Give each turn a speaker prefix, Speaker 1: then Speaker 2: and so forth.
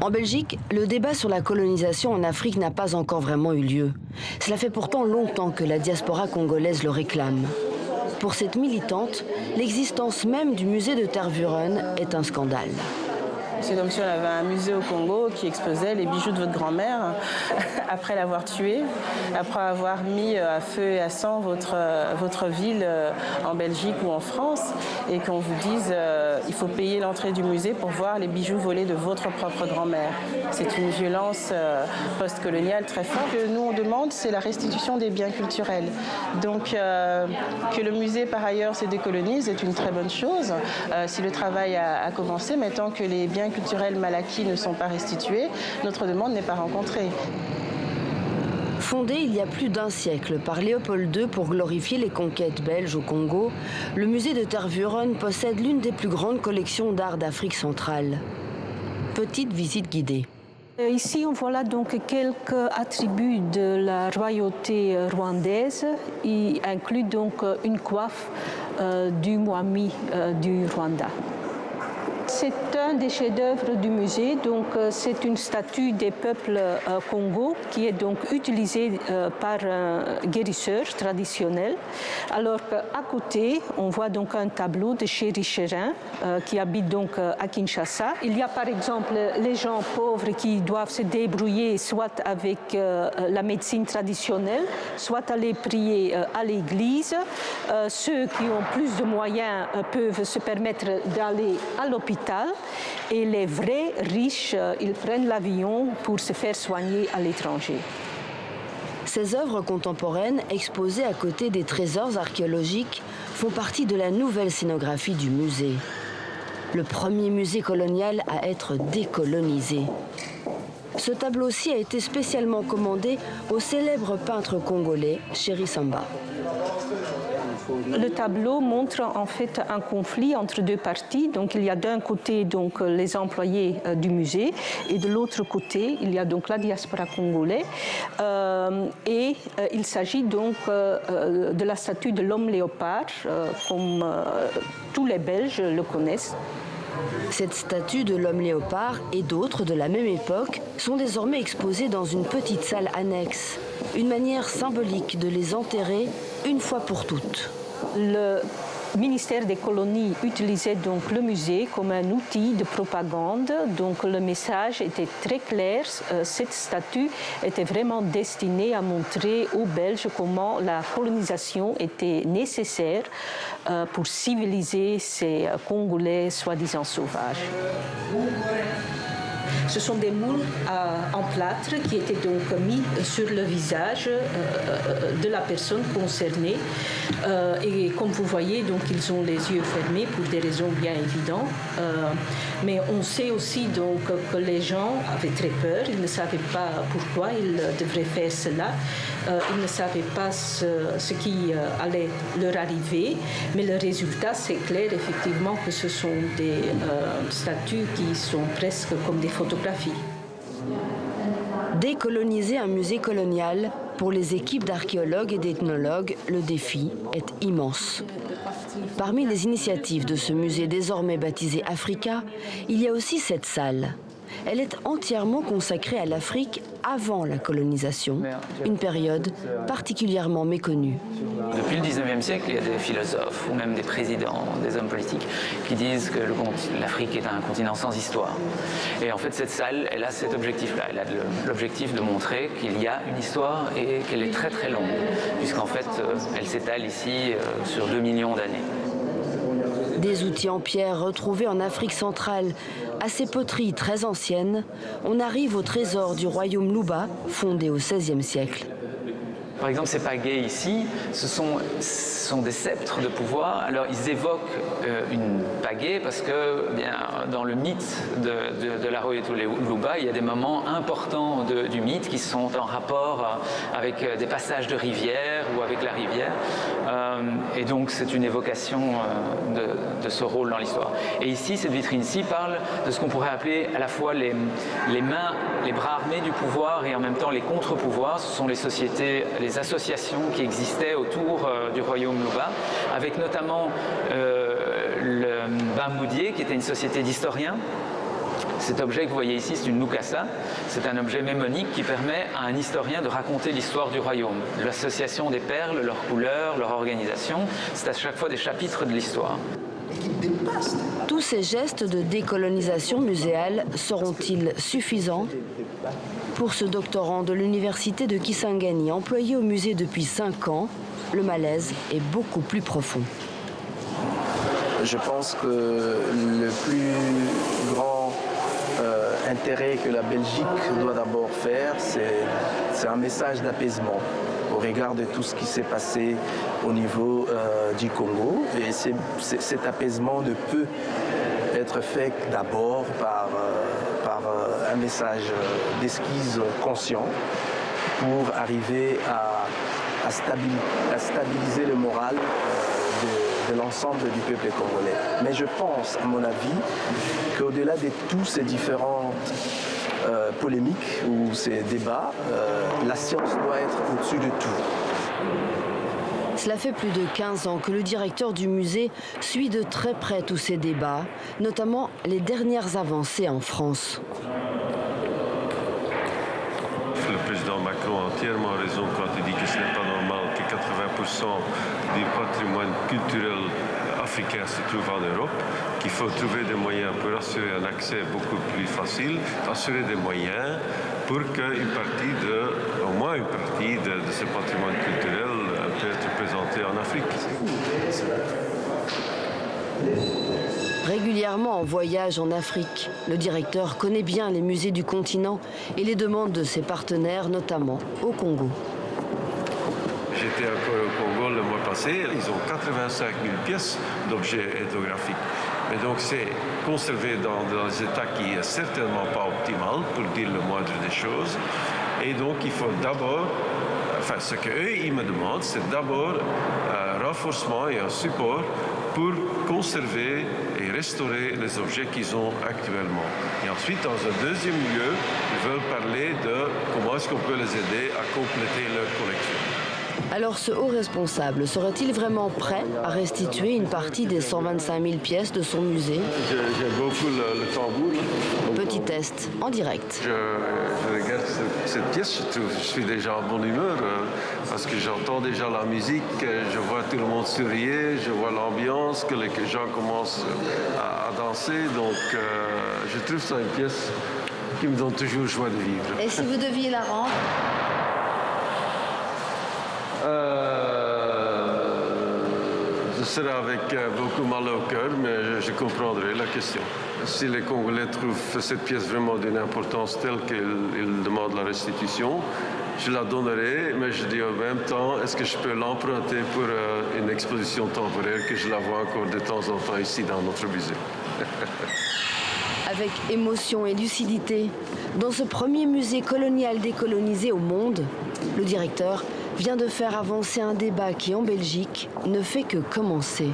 Speaker 1: En Belgique, le débat sur la colonisation en Afrique n'a pas encore vraiment eu lieu. Cela fait pourtant longtemps que la diaspora congolaise le réclame. Pour cette militante, l'existence même du musée de Tervuren est un scandale.
Speaker 2: C'est comme si on avait un musée au Congo qui exposait les bijoux de votre grand-mère après l'avoir tuée, après avoir mis à feu et à sang votre ville en Belgique ou en France, et qu'on vous dise il faut payer l'entrée du musée pour voir les bijoux volés de votre propre grand-mère. C'est une violence post-coloniale très forte. Ce que nous on demande, c'est la restitution des biens culturels. Donc que le musée par ailleurs se décolonise est une très bonne chose si le travail a commencé, mais tant que les biens culturels mal acquis ne sont pas restitués, notre demande n'est pas rencontrée.
Speaker 1: Fondé il y a plus d'un siècle par Léopold II pour glorifier les conquêtes belges au Congo, le musée de Tervuren possède l'une des plus grandes collections d'art d'Afrique centrale. Petite visite guidée.
Speaker 3: Ici, on voit là donc quelques attributs de la royauté rwandaise. Il inclut donc une coiffe du Mwami du Rwanda. C'est un des chefs-d'œuvre du musée, donc c'est une statue des peuples Congo qui est donc utilisée par un guérisseur traditionnel. Alors qu'à côté, on voit donc un tableau de Chéri Chérin qui habite donc à Kinshasa. Il y a par exemple les gens pauvres qui doivent se débrouiller soit avec la médecine traditionnelle, soit aller prier à l'église. Ceux qui ont plus de moyens peuvent se permettre d'aller à l'hôpital. Et les vrais riches, ils prennent l'avion pour se faire soigner à l'étranger.
Speaker 1: Ces œuvres contemporaines, exposées à côté des trésors archéologiques, font partie de la nouvelle scénographie du musée. Le premier musée colonial à être décolonisé. Ce tableau-ci a été spécialement commandé au célèbre peintre congolais Chéri Samba.
Speaker 3: Le tableau montre en fait un conflit entre deux parties. Donc il y a d'un côté donc les employés du musée et de l'autre côté il y a donc la diaspora congolaise. Et il s'agit donc de la statue de l'homme léopard, comme tous les Belges le connaissent.
Speaker 1: Cette statue de l'homme léopard et d'autres de la même époque sont désormais exposées dans une petite salle annexe. Une manière symbolique de les enterrer une fois pour toutes.
Speaker 3: Le ministère des colonies utilisait donc le musée comme un outil de propagande. Donc le message était très clair. Cette statue était vraiment destinée à montrer aux Belges comment la colonisation était nécessaire pour civiliser ces Congolais soi-disant sauvages. Ce sont des moules en plâtre qui étaient donc mis sur le visage de la personne concernée. Et comme vous voyez, donc, ils ont les yeux fermés pour des raisons bien évidentes. Mais on sait aussi donc, que les gens avaient très peur. Ils ne savaient pas pourquoi ils devraient faire cela. Ils ne savaient pas ce qui allait leur arriver. Mais le résultat, c'est clair, effectivement, que ce sont des statues qui sont presque comme des photographies.
Speaker 1: Décoloniser un musée colonial, pour les équipes d'archéologues et d'ethnologues, le défi est immense. Parmi les initiatives de ce musée désormais baptisé Africa, il y a aussi cette salle. Elle est entièrement consacrée à l'Afrique avant la colonisation, une période particulièrement méconnue.
Speaker 4: Depuis le 19e siècle, il y a des philosophes ou même des présidents, des hommes politiques qui disent que l'Afrique est un continent sans histoire. Et en fait, cette salle, elle a cet objectif-là. Elle a l'objectif de montrer qu'il y a une histoire et qu'elle est très très longue, puisqu'en fait, elle s'étale ici sur 2 millions d'années.
Speaker 1: Des outils en pierre retrouvés en Afrique centrale, à ces poteries très anciennes, on arrive au trésor du royaume Luba, fondé au XVIe siècle.
Speaker 4: Par exemple, ces pagaies ici, ce sont des sceptres de pouvoir. Alors, ils évoquent une pagaie parce que, bien, dans le mythe de la royauté Luba, il y a des moments importants du mythe qui sont en rapport avec des passages de rivière ou avec la rivière. Et donc, c'est une évocation de ce rôle dans l'histoire. Et ici, cette vitrine-ci parle de ce qu'on pourrait appeler à la fois les mains, les bras armés du pouvoir et en même temps les contre-pouvoirs. Ce sont les sociétés, les associations qui existaient autour du royaume Luba, avec notamment le Bamoudier, qui était une société d'historiens, Cet objet que vous voyez ici, c'est une nukasa. C'est un objet mémonique qui permet à un historien de raconter l'histoire du royaume. L'association des perles, leurs couleurs, leur organisation, c'est à chaque fois des chapitres de l'histoire.
Speaker 1: Tous ces gestes de décolonisation muséale seront-ils suffisants? Pour ce doctorant de l'université de Kisangani, employé au musée depuis 5 ans, le malaise est beaucoup plus profond.
Speaker 5: Je pense que le plus grand intérêt que la Belgique doit d'abord faire, c'est un message d'apaisement au regard de tout ce qui s'est passé au niveau du Congo. Et cet apaisement ne peut être fait d'abord par un message d'esquisse conscient pour arriver à stabiliser le moral de l'ensemble du peuple congolais. Mais je pense, à mon avis, qu'au-delà de tous ces différentes polémiques ou ces débats, la science doit être au-dessus de tout.
Speaker 1: Cela fait plus de 15 ans que le directeur du musée suit de très près tous ces débats, notamment les dernières avancées en France.
Speaker 6: Le président Macron a entièrement raison quand il dit que ce n'est pas normal que 80% du patrimoine culturel africain se trouve en Europe, qu'il faut trouver des moyens pour assurer un accès beaucoup plus facile, assurer des moyens pour qu'une partie au moins une partie de ce patrimoine culturel peut être présentée en Afrique.
Speaker 1: Régulièrement en voyage en Afrique, le directeur connaît bien les musées du continent et les demandes de ses partenaires, notamment au Congo.
Speaker 6: J'étais encore au Congo le mois passé, ils ont 85 000 pièces d'objets ethnographiques. Mais donc c'est conservé dans un état qui est certainement pas optimal, pour dire le moindre des choses. Et donc il faut d'abord, ce qu'eux ils me demandent, c'est d'abord un renforcement et un support pour conserver et restaurer les objets qu'ils ont actuellement. Et ensuite, dans un deuxième lieu, ils veulent parler de comment est-ce qu'on peut les aider à compléter leur collection.
Speaker 1: Alors ce haut responsable serait-il vraiment prêt à restituer une partie des 125 000 pièces de son musée?
Speaker 6: J'aime beaucoup le tambour.
Speaker 1: Petit test en direct.
Speaker 6: Je regarde cette pièce, je suis déjà en bonne humeur parce que j'entends déjà la musique, je vois tout le monde sourire, je vois l'ambiance, que les gens commencent à danser. Donc je trouve ça une pièce qui me donne toujours joie de vivre.
Speaker 1: Et si vous deviez la rendre?
Speaker 6: Ce sera avec beaucoup mal au cœur, mais je comprendrai la question. Si les Congolais trouvent cette pièce vraiment d'une importance telle qu'ils demandent la restitution, je la donnerai, mais je dis en même temps, est-ce que je peux l'emprunter pour une exposition temporaire que je la vois encore de temps en temps ici dans notre musée.
Speaker 1: Avec émotion et lucidité, dans ce premier musée colonial décolonisé au monde, le directeur vient de faire avancer un débat qui, en Belgique, ne fait que commencer.